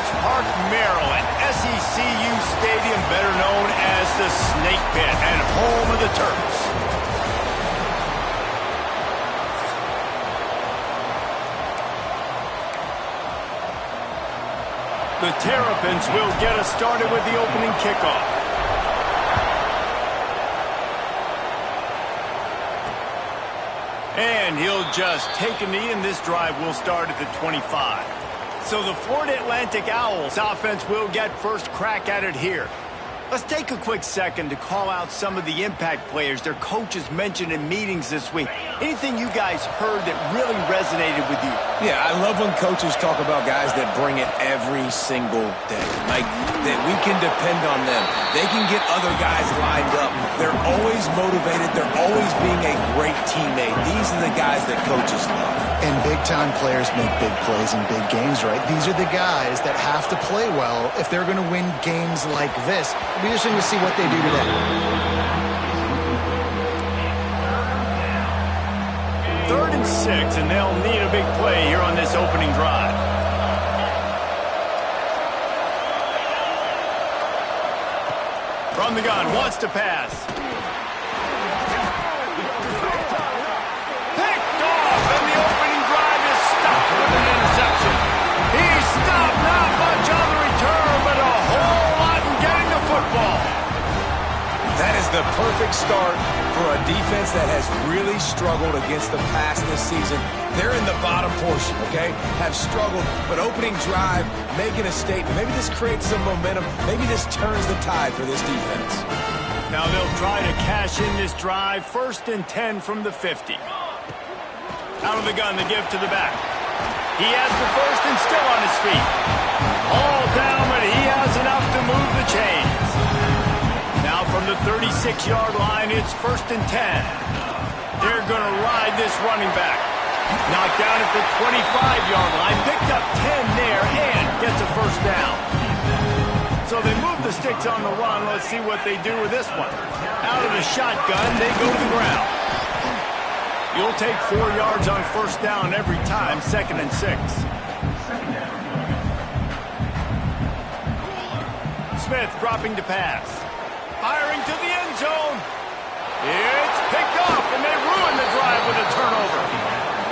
College Park, Maryland, SECU Stadium, better known as the Snake Pit and home of the Terps. The Terrapins will get us started with the opening kickoff. And he'll just take a knee, and this drive will start at the 25. So the Florida Atlantic Owls offense will get first crack at it here. Let's take a quick second to call out some of the impact players their coaches mentioned in meetings this week. Anything you guys heard that really resonated with you? Yeah, I love when coaches talk about guys that bring it every single day. Like, that we can depend on them. They can get other guys lined up. They're always motivated. They're always being a great teammate. These are the guys that coaches love. And big-time players make big plays in big games, right? These are the guys that have to play well if they're going to win games like this. We just need to see what they do today. 3rd and 6, and they'll need a big play here on this opening drive. From the gun, wants to pass. Picked off, and the opening drive is stopped with an interception. He stopped not much on the return, but a whole lot in getting the football. That is the perfect start for a defense that has really struggled against the pass this season. They're in the bottom portion, okay? Have struggled, but opening drive, making a statement. Maybe this creates some momentum. Maybe this turns the tide for this defense. Now they'll try to cash in this drive. 1st and 10 from the 50. Out of the gun, the give to the back. He has the first and still on his feet. All down, but he has enough to move the chains. Now from the 36-yard line, it's 1st and 10. They're going to ride this running back. Knocked down at the 25-yard line, picked up 10 there, and gets a first down. So they move the sticks on the run. Let's see what they do with this one. Out of the shotgun, they go to the ground. You'll take 4 yards on first down every time, 2nd and 6. Smith dropping to pass. Firing to the end zone. It's picked off, and they ruin the drive with a turnover.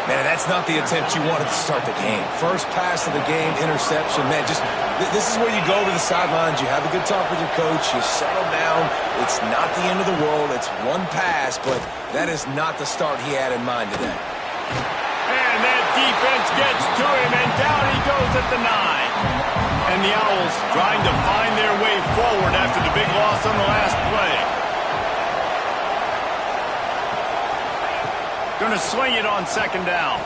Man, that's not the attempt you wanted to start the game. First pass of the game, interception. Man, this is where you go to the sidelines. You have a good talk with your coach. You settle down. It's not the end of the world. It's one pass, but that is not the start he had in mind today. And that defense gets to him, and down he goes at the 9. And the Owls trying to find their way forward after the big loss on the last play. Going to swing it on 2nd down.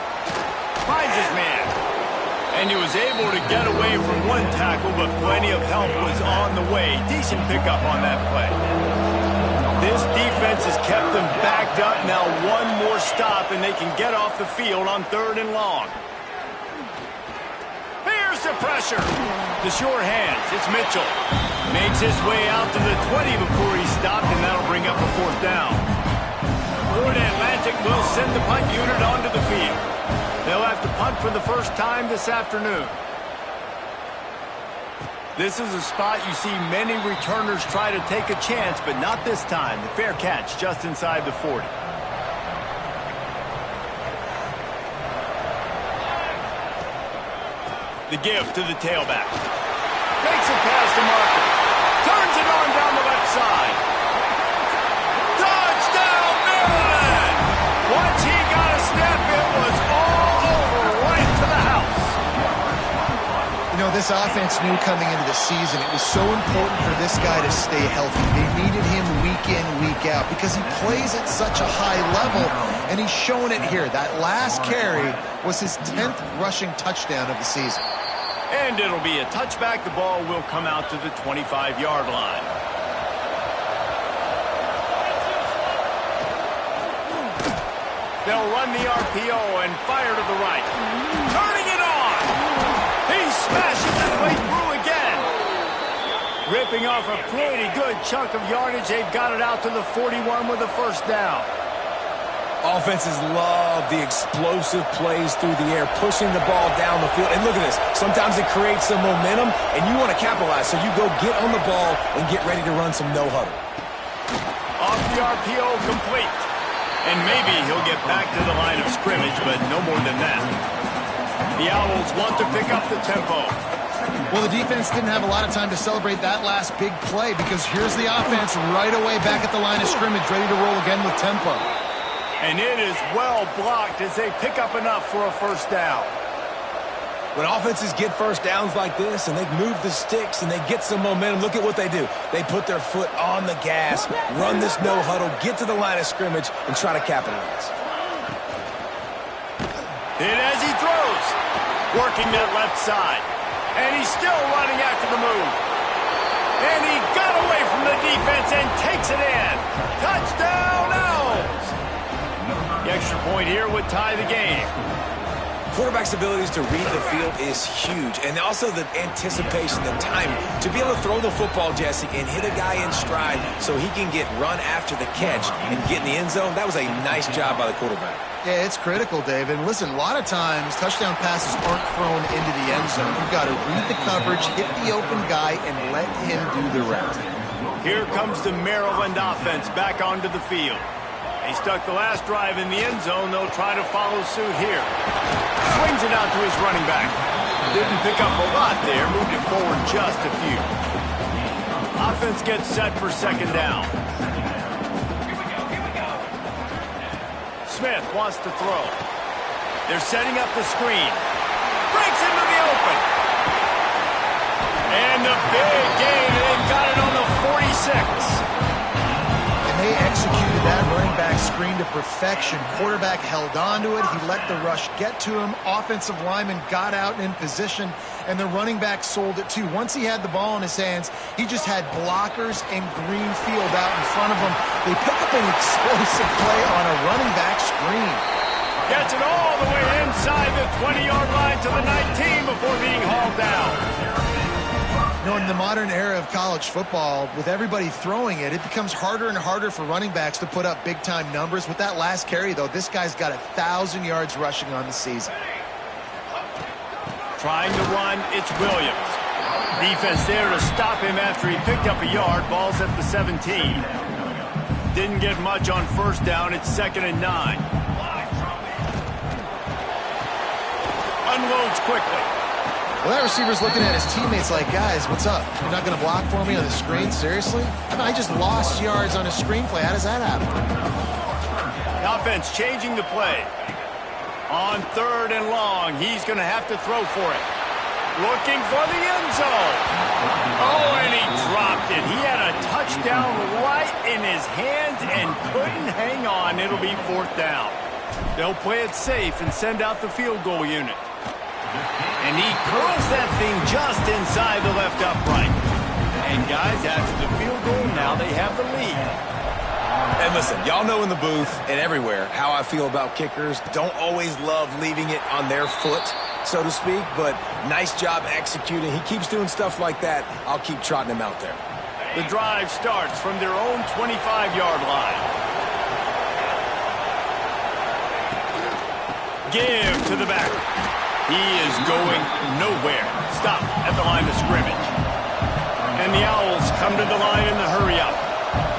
Finds his man. And he was able to get away from one tackle, but plenty of help was on the way. Decent pickup on that play. This defense has kept them backed up. Now one more stop, and they can get off the field on 3rd and long. Here's the pressure. The short hands. It's Mitchell. Makes his way out to the 20 before he stopped, and that'll bring up a 4th down. Florida Atlantic will send the punt unit onto the field. They'll have to punt for the first time this afternoon. This is a spot you see many returners try to take a chance, but not this time. The fair catch just inside the 40. The give to the tailback. Makes it past the marker. Turns it on down the left side. Touchdown, Maryland! Once he got a step, it was all over, right to the house. You know, this offense knew coming into the season it was so important for this guy to stay healthy. They needed him week in, week out because he plays at such a high level, and he's shown it here. That last carry was his 10th rushing touchdown of the season. And it'll be a touchback. The ball will come out to the 25-yard line. They'll run the RPO and fire to the right. Turning it on! He smashes his way through again. Ripping off a pretty good chunk of yardage. They've got it out to the 41 with a first down. Offenses love the explosive plays through the air, pushing the ball down the field. And look at this. Sometimes it creates some momentum, and you want to capitalize. So you go get on the ball and get ready to run some no-huddle. Off the RPO, complete. And maybe he'll get back to the line of scrimmage, but no more than that. The Owls want to pick up the tempo. Well, the defense didn't have a lot of time to celebrate that last big play because here's the offense right away back at the line of scrimmage, ready to roll again with tempo. And it is well blocked as they pick up enough for a first down. When offenses get first downs like this and they move the sticks and they get some momentum, look at what they do. They put their foot on the gas, run this no-huddle, get to the line of scrimmage, and try to capitalize. And as he throws, working that left side. And he's still running after the move. And he got away from the defense and takes it in. Touchdown, Owls! The extra point here would tie the game. Quarterback's abilities to read the field is huge, and also the anticipation, the timing. To be able to throw the football, Jesse, and hit a guy in stride so he can get run after the catch and get in the end zone, that was a nice job by the quarterback. Yeah, it's critical, David. And listen, a lot of times touchdown passes aren't thrown into the end zone. You've got to read the coverage, hit the open guy, and let him do the rest. Here comes the Maryland offense back onto the field. They stuck the last drive in the end zone. They'll try to follow suit here. Swings it out to his running back. Didn't pick up a lot there. Moved it forward just a few. Offense gets set for second down. Smith wants to throw. They're setting up the screen. Breaks into the open. And the big gain. They've got it on the 46. They executed that running back screen to perfection. Quarterback held on to it. He let the rush get to him. Offensive lineman got out in position, and the running back sold it too. Once he had the ball in his hands, he just had blockers and green field out in front of him. They pick up an explosive play on a running back screen. Gets it all the way inside the 20-yard line to the 19 before being hauled down. You know, in the modern era of college football, with everybody throwing it, it becomes harder and harder for running backs to put up big-time numbers. With that last carry, though, this guy's got 1,000 yards rushing on the season. Trying to run, it's Williams. Defense there to stop him after he picked up a yard. Ball's at the 17. Didn't get much on first down. It's 2nd and 9. Unloads quickly. Well, that receiver's looking at his teammates like, guys, what's up? You're not going to block for me on the screen? Seriously? I mean, I just lost yards on a screenplay. How does that happen? The offense changing the play. On 3rd and long, he's going to have to throw for it. Looking for the end zone. Oh, and he dropped it. He had a touchdown right in his hands and couldn't hang on. It'll be 4th down. They'll play it safe and send out the field goal unit. And he curls that thing just inside the left upright. And guys, after the field goal, now they have the lead. And listen, y'all know in the booth and everywhere how I feel about kickers. Don't always love leaving it on their foot, so to speak, but nice job executing. He keeps doing stuff like that. I'll keep trotting him out there. The drive starts from their own 25-yard line. Give to the back. He is going nowhere. Stop at the line of scrimmage. And the Owls come to the line in the hurry-up.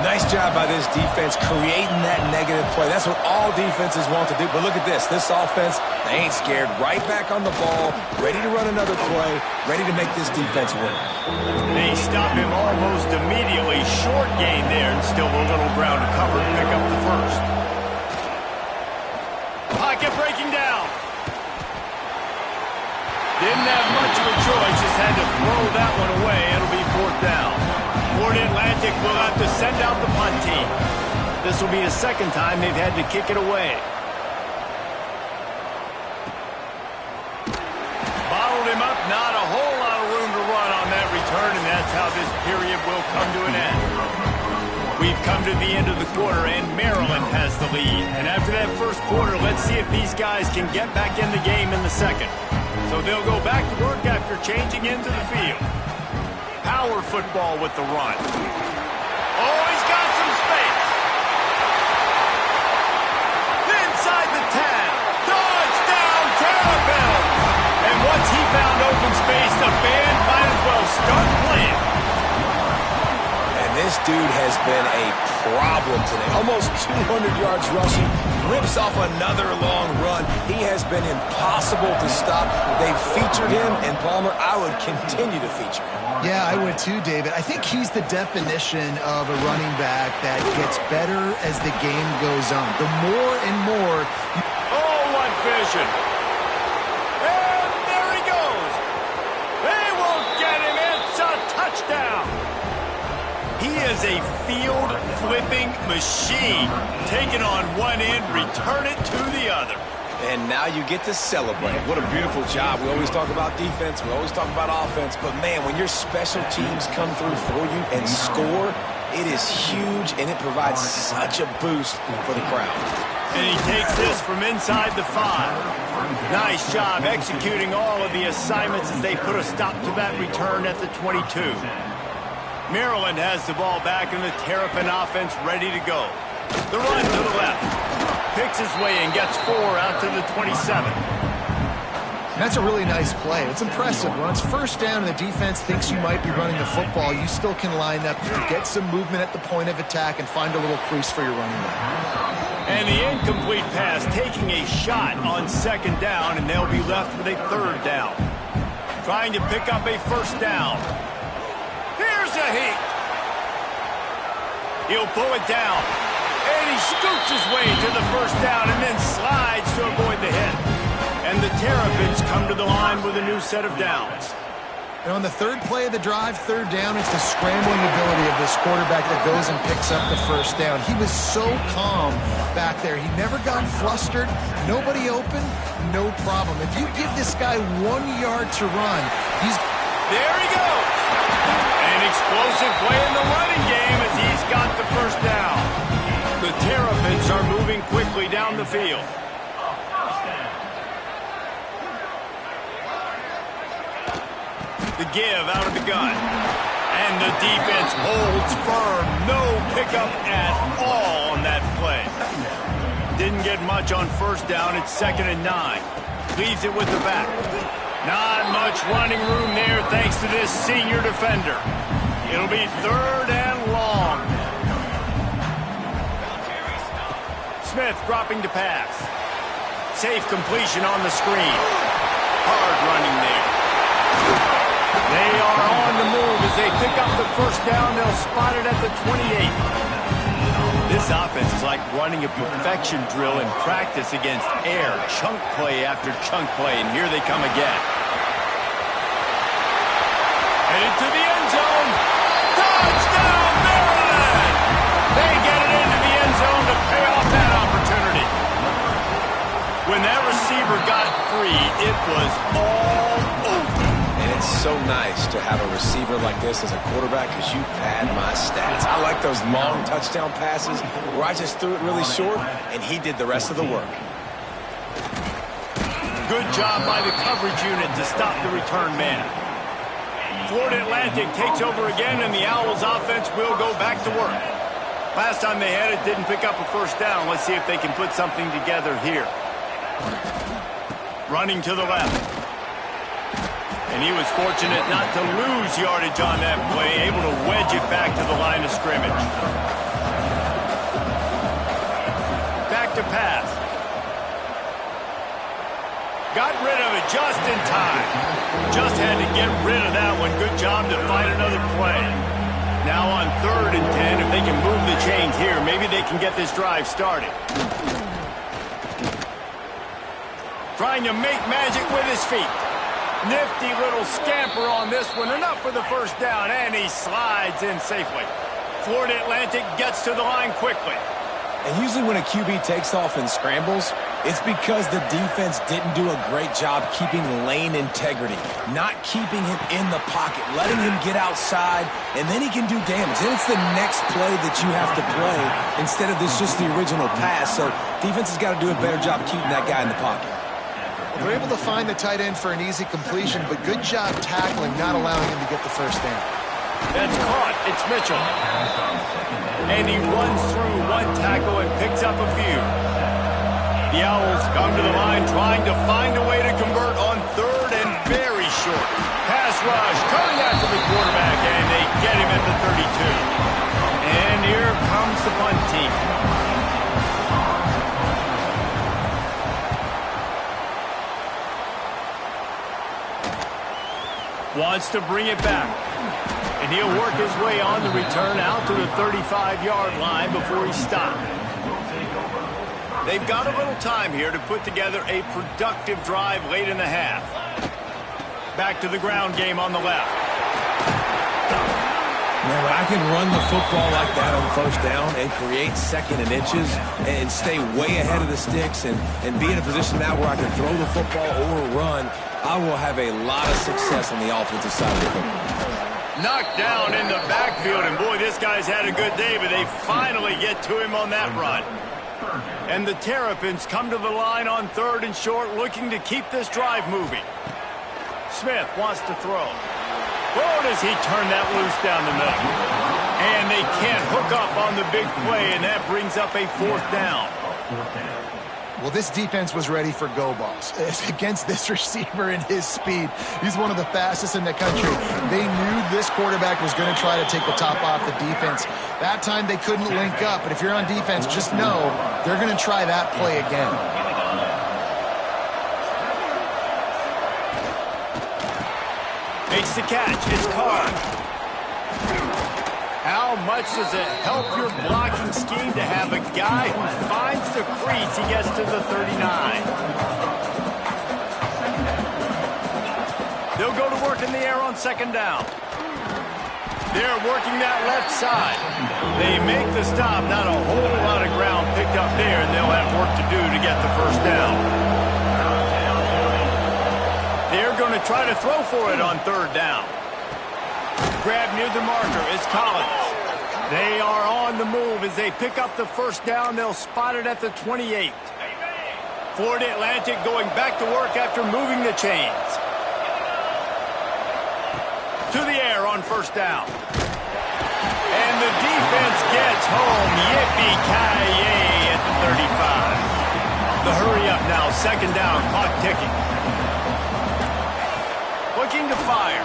Nice job by this defense creating that negative play. That's what all defenses want to do. But look at this. This offense, they ain't scared. Right back on the ball, ready to run another play, ready to make this defense work. They stop him almost immediately. Short gain there and still a little ground to cover to pick up the first. Pocket breaking down. Didn't have much of a choice, just had to throw that one away. It'll be 4th down. Florida-Atlantic will have to send out the punt team. This will be the 2nd time they've had to kick it away. Bottled him up, not a whole lot of room to run on that return, and that's how this period will come to an end. We've come to the end of the quarter, and Maryland has the lead. And after that first quarter, let's see if these guys can get back in the game in the second. So they'll go back to work after changing into the field. Power football with the run. Oh, he's got some space. This the band might as well start playing. And this dude has been a problem today. Almost 200 yards rushing. Rips off another long run. He has been impossible to stop. They've featured him, and Palmer, I would continue to feature him. Yeah, I would too, David. I think he's the definition of a running back that gets better as the game goes on. The more and more... Oh, what vision. And there he goes. They won't get him. It's a touchdown. He is a field-flipping machine. Take it on one end, return it to the other. And now you get to celebrate. What a beautiful job. We always talk about defense. We always talk about offense. But, man, when your special teams come through for you and score, it is huge, and it provides such a boost for the crowd. And he takes this from inside the 5. Nice job executing all of the assignments as they put a stop to that return at the 22. Maryland has the ball back in the Terrapin offense ready to go. The run to the left. Picks his way and gets 4 out to the 27. That's a really nice play. It's impressive. When it's first down and the defense thinks you might be running the football, you still can line up, get some movement at the point of attack, and find a little crease for your running back. And the incomplete pass taking a shot on second down, and they'll be left with a third down. Trying to pick up a first down. Here's a heat. He'll pull it down. And he scoots his way to the first down and then slides to avoid the hit. And the Terrapins come to the line with a new set of downs. And on the third play of the drive, third down, it's the scrambling ability of this quarterback that goes and picks up the first down. He was so calm back there. He never got flustered. Nobody open, no problem. If you give this guy 1 yard to run, he's... There he goes. An explosive play in the running game as he's got the first down. The Terrapins are moving quickly down the field. The give out of the gun. And the defense holds firm. No pickup at all on that play. Didn't get much on first down. It's 2nd and 9. Leaves it with the back. Not much running room there thanks to this senior defender. It'll be 3rd and long. Smith dropping to pass. Safe completion on the screen. Hard running there. They are on the move as they pick up the first down. They'll spot it at the 28. This offense is like running a perfection drill in practice against air. Chunk play after chunk play, and here they come again. Headed to the end zone. Touchdown, Maryland! They get it into the end zone to pay off that opportunity. When that receiver got free, it was all over. And it's so nice to have a receiver like this as a quarterback because you pad my stats. I like those long touchdown passes where I just threw it really short and he did the rest of the work. Good job by the coverage unit to stop the return man. Florida Atlantic takes over again, and the Owls offense will go back to work. Last time they had it, didn't pick up a first down. Let's see if they can put something together here. Running to the left. And he was fortunate not to lose yardage on that play, able to wedge it back to the line of scrimmage. Back to pass. Got rid of it just in time. Just had to get rid of that one. Good job to find another play. Now on 3rd and 10, if they can move the chains here, maybe they can get this drive started. Trying to make magic with his feet. Nifty little scamper on this one. Enough for the first down, and he slides in safely. Florida Atlantic gets to the line quickly. And usually when a QB takes off and scrambles, it's because the defense didn't do a great job keeping lane integrity, not keeping him in the pocket, letting him get outside, and then he can do damage. Then it's the next play that you have to play instead of this just the original pass. So defense has got to do a better job keeping that guy in the pocket. They're able to find the tight end for an easy completion, but good job tackling, not allowing him to get the first down. That's caught. It's Mitchell. And he runs through one tackle and picks up a few. The Owls come to the line trying to find a way to convert on 3rd and very short. Pass rush coming after the quarterback, and they get him at the 32. And here comes the punt team. Wants to bring it back. And he'll work his way on the return out to the 35-yard line before he's stopped. They've got a little time here to put together a productive drive late in the half. Back to the ground game on the left. Man, when I can run the football like that on first down and create second and inches and stay way ahead of the sticks and be in a position now where I can throw the football or run, I will have a lot of success on the offensive side of the football. Knocked down in the backfield, and boy, this guy's had a good day, but they finally get to him on that run. And the Terrapins come to the line on 3rd and short, looking to keep this drive moving. Smith wants to throw. Oh, does he turn that loose down the middle? And they can't hook up on the big play, and that brings up a 4th down. Well, this defense was ready for go balls. Against this receiver and his speed, he's one of the fastest in the country. They knew this quarterback was going to try to take the top off the defense. That time they couldn't link up, but if you're on defense, just know they're going to try that play again. Makes the catch. It's Carr. How much does it help your blocking scheme to have a guy who finds the crease, he gets to the 39. They'll go to work in the air on 2nd down. They're working that left side. They make the stop. Not a whole lot of ground picked up there, and they'll have work to do to get the 1st down. They're going to try to throw for it on 3rd down. Grab near the marker is Collins. They are on the move as they pick up the 1st down. They'll spot it at the 28. Florida Atlantic going back to work after moving the chains. To the air on 1st down. And the defense gets home. Yippee-ki-yay at the 35. The hurry up now. 2nd down. Clock ticking. Looking to fire.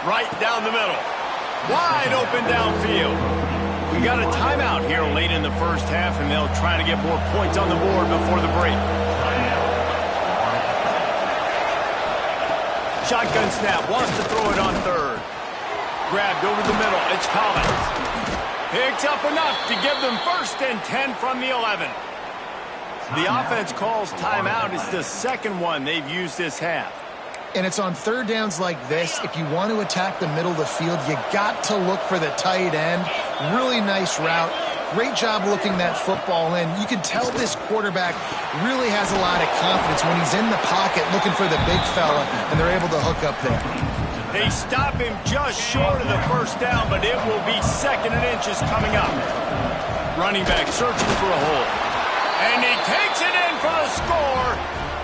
Right down the middle. Wide open downfield. We got a timeout here late in the 1st half, and they'll try to get more points on the board before the break. Shotgun snap. Wants to throw it on 3rd. Grabbed over the middle. It's Collins. Picks up enough to give them 1st and 10 from the 11. The offense calls timeout. It's the 2nd one they've used this half. And it's on 3rd downs like this. If you want to attack the middle of the field, you got to look for the tight end. Really nice route. Great job looking that football in. You can tell this quarterback really has a lot of confidence when he's in the pocket looking for the big fella, and they're able to hook up there. They stop him just short of the 1st down, but it will be 2nd and inches coming up. Running back searching for a hole. And he takes it in for the score.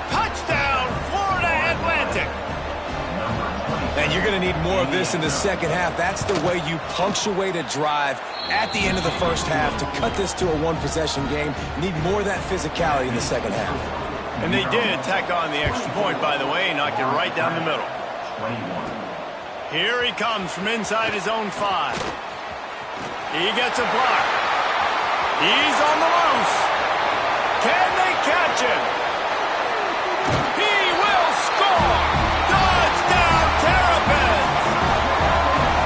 Touchdown, Florida Atlantic. And you're going to need more of this in the 2nd half. That's the way you punctuate a drive at the end of the 1st half to cut this to a 1-possession game. You need more of that physicality in the 2nd half. And they did tack on the extra point, by the way, knocked it right down the middle. Here he comes from inside his own 5. He gets a block. He's on the loose. Can they catch him? He will score! Touchdown, Terrapins!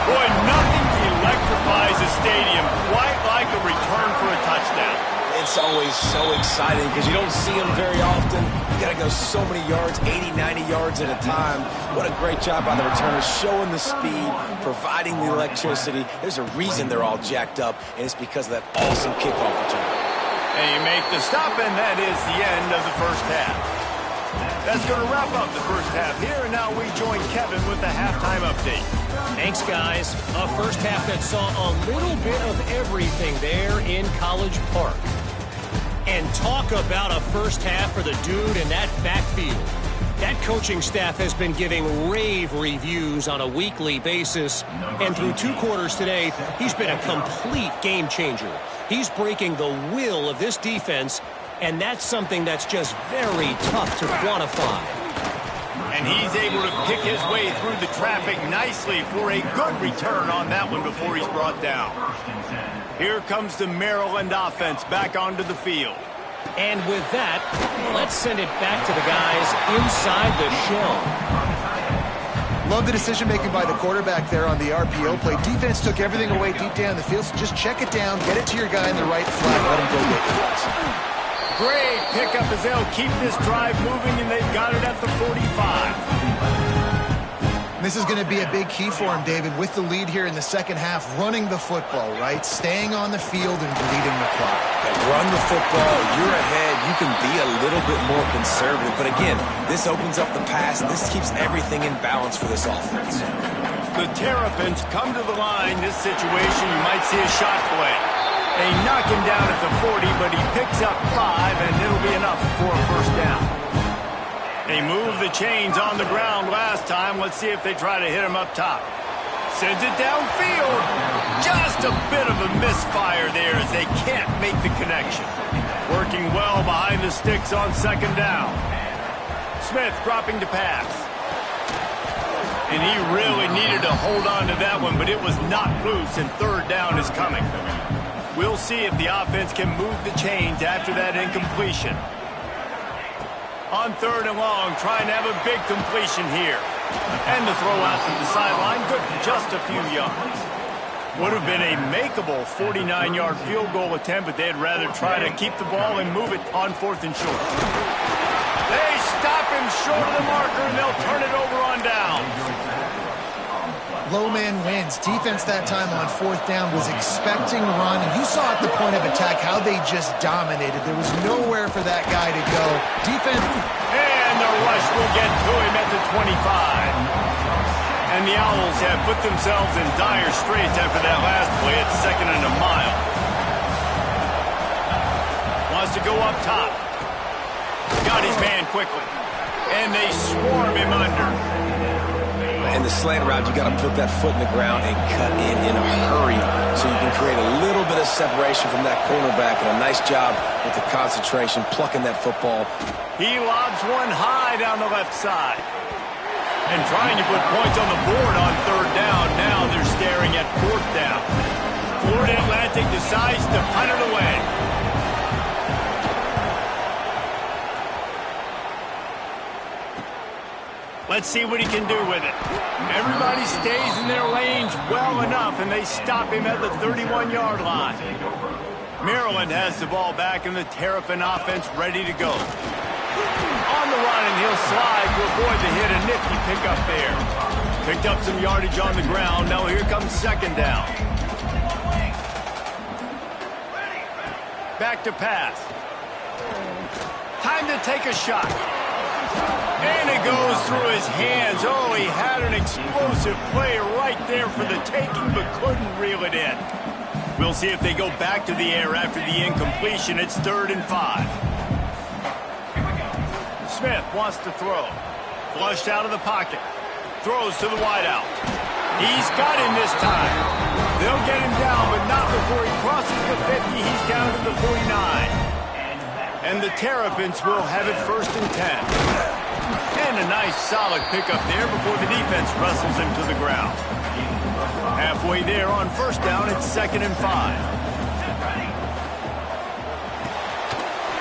Boy, nothing electrifies a stadium quite like a return for a touchdown. It's always so exciting because you don't see them very often. You got to go so many yards, 80, 90 yards at a time. What a great job by the returners, showing the speed, providing the electricity. There's a reason they're all jacked up, and it's because of that awesome kickoff return. And you make the stop, and that is the end of the 1st half. That's going to wrap up the 1st half here, and now we join Kevin with the halftime update. Thanks, guys. A 1st half that saw a little bit of everything there in College Park. And talk about a 1st half for the dude in that backfield. That coaching staff has been giving rave reviews on a weekly basis. And through 2 quarters today, he's been a complete game changer. He's breaking the will of this defense, and that's something that's just very tough to quantify. And he's able to pick his way through the traffic nicely for a good return on that one before he's brought down. Here comes the Maryland offense back onto the field. And with that, let's send it back to the guys inside the shell. Love the decision-making by the quarterback there on the RPO play. Defense took everything away deep down the field, so just check it down, get it to your guy in the right flat, let him go get it. Great pickup as they'll keep this drive moving, and they've got it at the 45. This is going to be a big key for him, David, with the lead here in the second half, running the football, right? Staying on the field and bleeding the clock. Run the football, you're ahead, you can be a little bit more conservative. But again, this opens up the pass. This keeps everything in balance for this offense. The Terrapins come to the line. This situation, you might see a shot play. They knock him down at the 40, but he picks up 5, and it'll be enough for a first down. They moved the chains on the ground last time. Let's see if they try to hit him up top. Sends it downfield. Just a bit of a misfire there as they can't make the connection. Working well behind the sticks on second down. Smith dropping to pass. And he really needed to hold on to that one, but it was not loose, and third down is coming. We'll see if the offense can move the chains after that incompletion. On third and long, trying to have a big completion here. And the throw out to the sideline, good for just a few yards. Would have been a makeable 49-yard field goal attempt, but they'd rather try to keep the ball and move it on fourth and short. They stop him short of the marker, and they'll turn it over on down. Low man wins. Defense that time on fourth down was expecting run. And you saw at the point of attack how they just dominated. There was nowhere for that guy to go. Defense. And the rush will get to him at the 25. And the Owls have put themselves in dire straits after that last play at second and a mile. Wants to go up top. Got his man quickly. And they swarm him under. In the slant route, you got to put that foot in the ground and cut in a hurry so you can create a little bit of separation from that cornerback, and a nice job with the concentration, plucking that football. He lobs one high down the left side. And trying to put points on the board on third down. Now they're staring at fourth down. Florida Atlantic decides to punt it away. Let's see what he can do with it. Everybody stays in their lanes well enough, and they stop him at the 31-yard line. Maryland has the ball back, and the Terrapin offense ready to go. On the run, and he'll slide to avoid the hit. A nifty pickup there. Picked up some yardage on the ground. Now here comes second down. Back to pass. Time to take a shot. And it goes through his hands. Oh, he had an explosive play right there for the taking, but couldn't reel it in. We'll see if they go back to the air after the incompletion. It's 3rd and 5. Smith wants to throw. Flushed out of the pocket. Throws to the wideout. He's got him this time. They'll get him down, but not before he crosses the 50. He's down to the 49. And the Terrapins will have it 1st and 10. And a nice solid pickup there before the defense wrestles him to the ground. Halfway there on 1st down, it's 2nd and 5.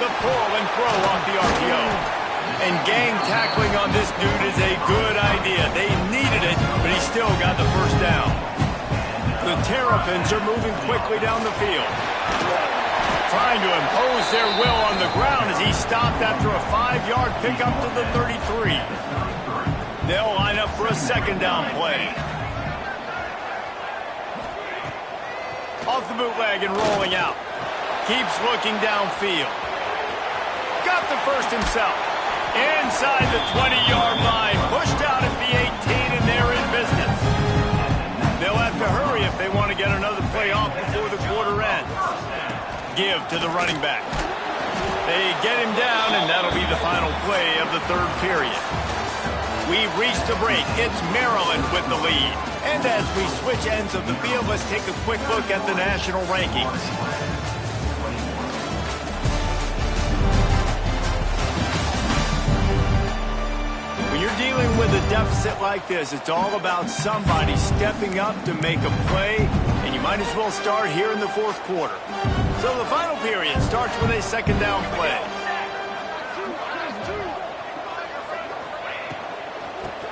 The pull and throw off the RPO. And gang tackling on this dude is a good idea. They needed it, but he still got the 1st down. The Terrapins are moving quickly down the field. Trying to impose their will on the ground as he stopped after a 5-yard pickup to the 33. They'll line up for a 2nd down play. Off the bootleg and rolling out. Keeps looking downfield. Got the 1st himself. Inside the 20-yard line. Pushed out at the 18, and they're in business. They'll have to hurry if they want to get another play off before the quarter ends. Give to the running back. They get him down, and that'll be the final play of the 3rd period. We've reached a break. It's Maryland with the lead. And as we switch ends of the field, let's take a quick look at the national rankings. When you're you're dealing with a deficit like this, it's all about somebody stepping up to make a play, and you might as well start here in the fourth quarter. So the final period starts with a second down play.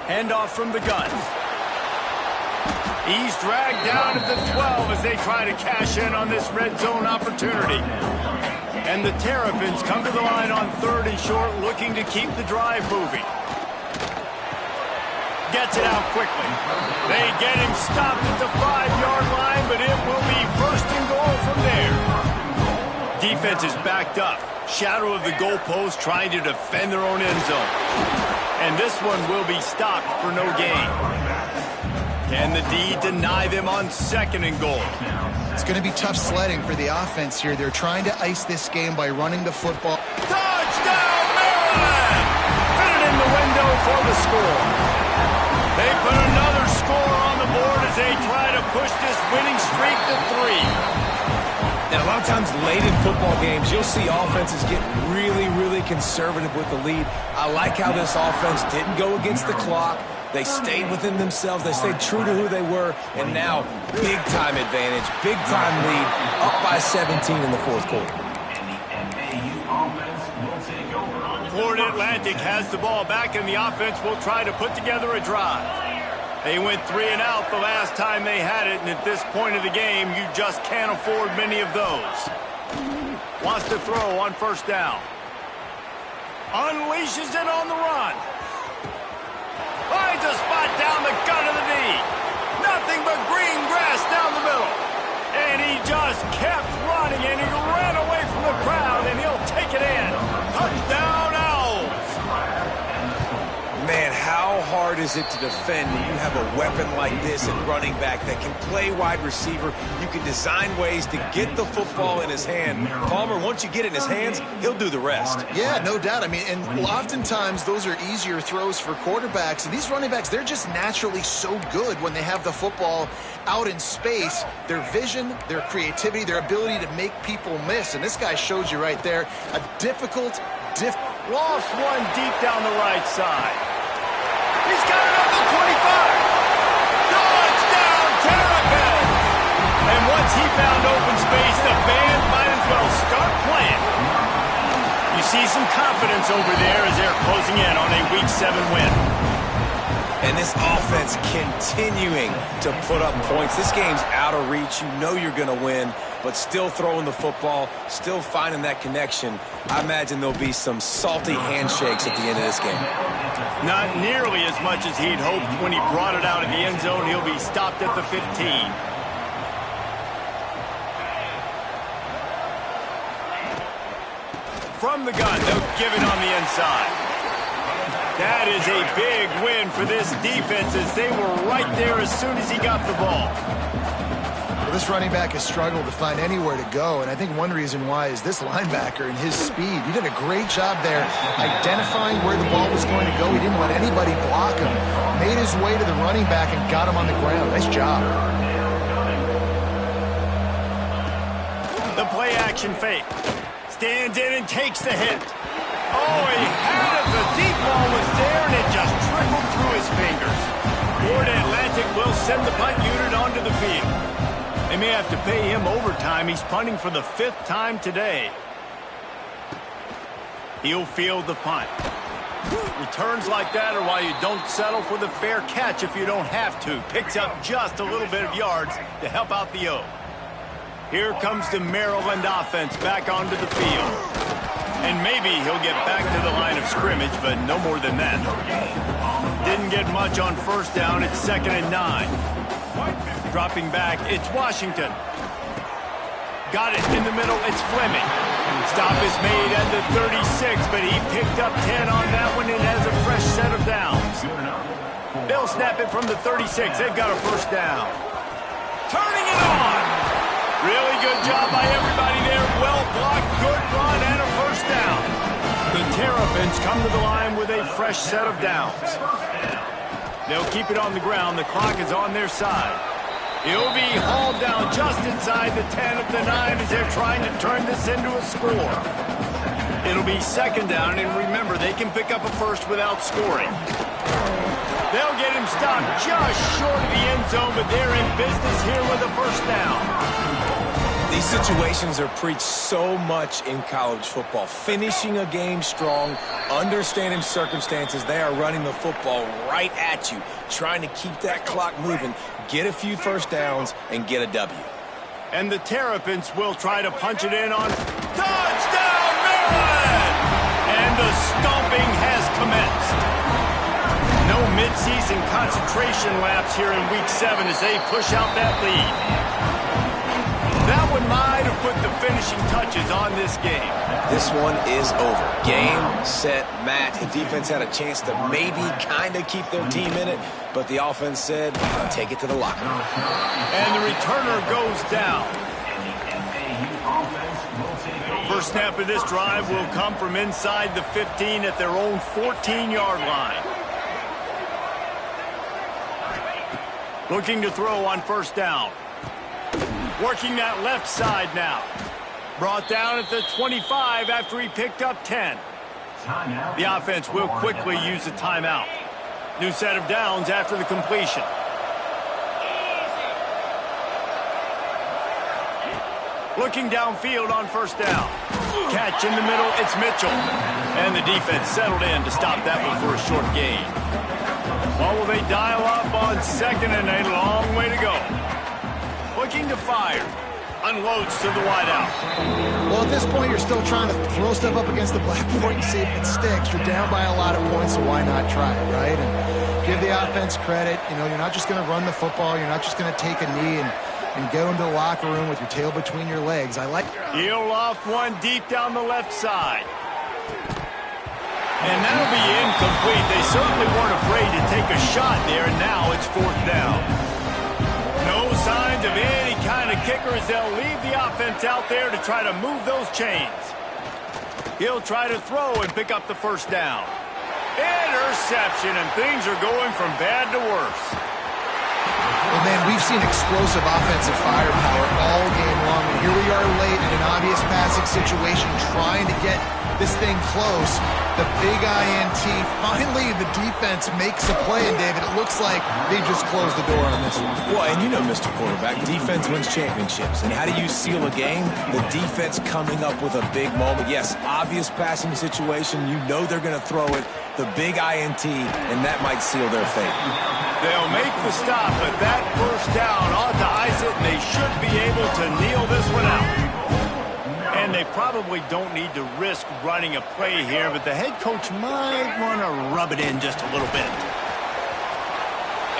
Handoff from the gun. He's dragged down at the 12 as they try to cash in on this red zone opportunity. And the Terrapins come to the line on 3rd and short, looking to keep the drive moving. Gets it out quickly. They get him stopped at the 5-yard line, but it will be 1st and goal from there. Defense is backed up. Shadow of the goalpost, trying to defend their own end zone. And this one will be stopped for no gain. Can the D deny them on 2nd and goal? It's going to be tough sledding for the offense here. They're trying to ice this game by running the football. Touchdown, Maryland! Fit it in the window for the score. They put another score on the board as they try to push this winning streak to 3. And a lot of times late in football games, you'll see offenses get really, really conservative with the lead. I like how this offense didn't go against the clock. They stayed within themselves. They stayed true to who they were. And now, big-time advantage, big-time lead, up by 17 in the fourth quarter. Florida Atlantic has the ball back, and the offense will try to put together a drive. They went 3 and out the last time they had it, and at this point of the game, you just can't afford many of those. Wants to throw on 1st down. Unleashes it on the run. Finds a spot down the gut of the knee. Nothing but green grass down the middle. And he just kept running, and he ran away from the crowd, and he'll take it in. Touchdown, Owls. Man, how hard is it to defend when you have a weapon like this at running back that can play wide receiver? You can design ways to get the football in his hand. Palmer, once you get it in his hands, he'll do the rest. Yeah, no doubt. I mean, and oftentimes those are easier throws for quarterbacks. And these running backs, they're just naturally so good when they have the football out in space. Their vision, their creativity, their ability to make people miss. And this guy showed you right there a lost one deep down the right side. He's got it up to 25. Touchdown, Terrapins! And once he found open space, the band might as well start playing. You see some confidence over there as they're closing in on a Week 7 win. And this offense continuing to put up points. This game's out of reach. You know you're going to win, but still throwing the football, still finding that connection. I imagine there'll be some salty handshakes at the end of this game. Not nearly as much as he'd hoped when he brought it out of the end zone. He'll be stopped at the 15. From the gun, they'll give it on the inside. That is a big win for this defense as they were right there as soon as he got the ball. Well, this running back has struggled to find anywhere to go, and I think one reason why is this linebacker and his speed. He did a great job there identifying where the ball was going to go. He didn't let anybody block him. Made his way to the running back and got him on the ground. Nice job. The play action fake. Stands in and takes the hit. Oh, he had it. The deep ball was there, and it just trickled through his fingers. Florida Atlantic will send the punt unit onto the field. They may have to pay him overtime. He's punting for the 5th time today. He'll field the punt. Returns like that are why you don't settle for the fair catch if you don't have to. Picks up just a little bit of yards to help out the O. Here comes the Maryland offense back onto the field. And maybe he'll get back to the line of scrimmage, but no more than that. Didn't get much on 1st down. It's 2nd and 9. Dropping back, it's Washington. Got it in the middle, it's Fleming. Stop is made at the 36, but he picked up 10 on that one and has a fresh set of downs. They'll snap it from the 36. They've got a 1st down. Turning it on. Really good job by everybody there. Well blocked, good run, and a 1st down. The Terrapins come to the line with a fresh set of downs. They'll keep it on the ground. The clock is on their side. He'll be hauled down just inside the 10 of the 9 as they're trying to turn this into a score. It'll be 2nd down, and remember, they can pick up a 1st without scoring. They'll get him stopped just short of the end zone, but they're in business here with a first down. These situations are preached so much in college football. Finishing a game strong, understanding circumstances. They are running the football right at you, trying to keep that clock moving, get a few first downs, and get a W. And the Terrapins will try to punch it in on touchdown, Maryland! And the stomping has commenced. No midseason concentration laps here in Week 7 as they push out that lead. That one might have put the finishing touches on this game. This one is over. Game, set, match. The defense had a chance to maybe kind of keep their team in it, but the offense said, take it to the locker room. And the returner goes down. First snap of this drive will come from inside the 15 at their own 14-yard line. Looking to throw on first down. Working that left side now. Brought down at the 25 after he picked up 10. The offense will quickly use a timeout. New set of downs after the completion. Looking downfield on first down. Catch in the middle, it's Mitchell. And the defense settled in to stop that one for a short gain. Well, will they dial up on second and a long way to go? Looking to fire. Unloads to the wideout. Well, at this point, you're still trying to throw stuff up against the blackboard and see if it sticks. You're down by a lot of points, so why not try it, right? And give the offense credit. You know, you're not just going to run the football. You're not just going to take a knee and go into the locker room with your tail between your legs. I like. He'll loft one deep down the left side. And that'll be incomplete. They certainly weren't afraid to take a shot there, and now it's fourth down. No signs of any kind of kicker as they'll leave the offense out there to try to move those chains. He'll try to throw and pick up the first down. Interception, and things are going from bad to worse. Well, man, we've seen explosive offensive firepower all game long, and here we are late in an obvious passing situation trying to get this thing close. The big INT. Finally, the defense makes a play, and David, it looks like they just closed the door on this one. Well, and you know, Mr. Quarterback, defense wins championships. And how do you seal a game? The defense coming up with a big moment. Yes, obvious passing situation. You know they're going to throw it. The big INT, and that might seal their fate. They'll make the stop, but that first down ought to ice it, and they should be able to kneel this one out. And they probably don't need to risk running a play here, but the head coach might want to rub it in just a little bit.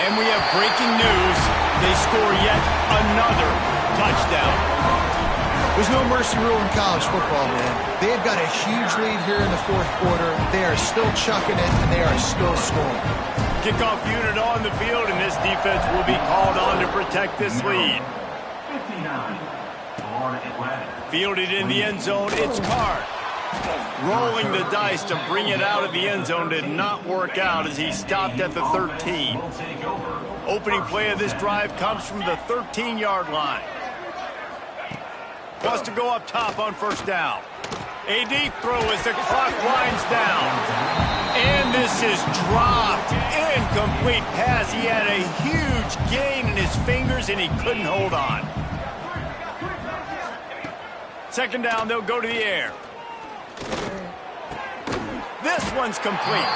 And we have breaking news. They score yet another touchdown. There's no mercy rule in college football, man. They've got a huge lead here in the fourth quarter. They are still chucking it, and they are still scoring. Kickoff unit on the field, and this defense will be called on to protect this lead. Fielded in the end zone, it's Card. Rolling the dice to bring it out of the end zone did not work out as he stopped at the 13. Opening play of this drive comes from the 13-yard line. Wants to go up top on first down. A deep throw as the clock winds down. And this is dropped. Incomplete pass. He had a huge gain in his fingers and he couldn't hold on. Second down, they'll go to the air. This one's complete.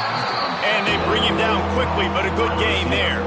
And they bring him down quickly, but a good gain there.